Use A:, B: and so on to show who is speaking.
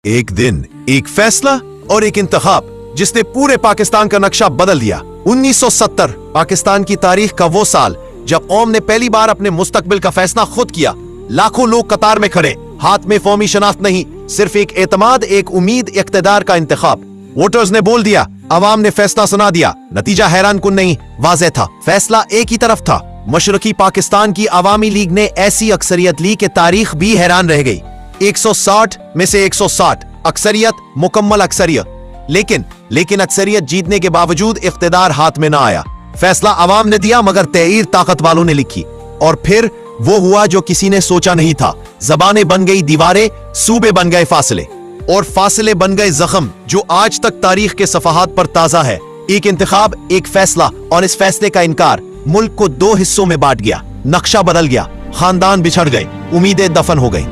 A: एक दिन, एक फैसला और एक इंतखाब जिसने पूरे पाकिस्तान का नक्शा बदल दिया। 1970 पाकिस्तान की तारीख का वो साल जब कौम ने पहली बार अपने मुस्तकबिल का फैसला खुद किया। लाखों लोग कतार में खड़े, हाथ में कौमी शनाख्त नहीं, सिर्फ एक एतमाद, एक उम्मीद, इख्तिदार का इंतखाब। वोटर्स ने बोल दिया, अवाम ने फैसला सुना दिया। नतीजा हैरान कुन नहीं, वाज़ेह था। फैसला एक ही तरफ था। मशरकी पाकिस्तान की अवामी लीग ने ऐसी अक्सरियत ली कि तारीख भी हैरान रह गई। 160 में से 160 अक्सरियत, मुकम्मल अक्सरियत। लेकिन अक्सरियत जीतने के बावजूद इख्तिदार हाथ में ना आया। फैसला अवाम ने दिया मगर तहरीर ताकत वालों ने लिखी। और फिर वो हुआ जो किसी ने सोचा नहीं था। ज़बानें बन गई दीवारें, सूबे बन गए फासले, और फासले बन गए जख्म जो आज तक तारीख के सफहात पर ताजा है। एक इंतखाब, एक फैसला, और इस फैसले का इनकार मुल्क को दो हिस्सों में बांट गया। नक्शा बदल गया, खानदान बिछड़ गए, उम्मीदें दफन हो गई।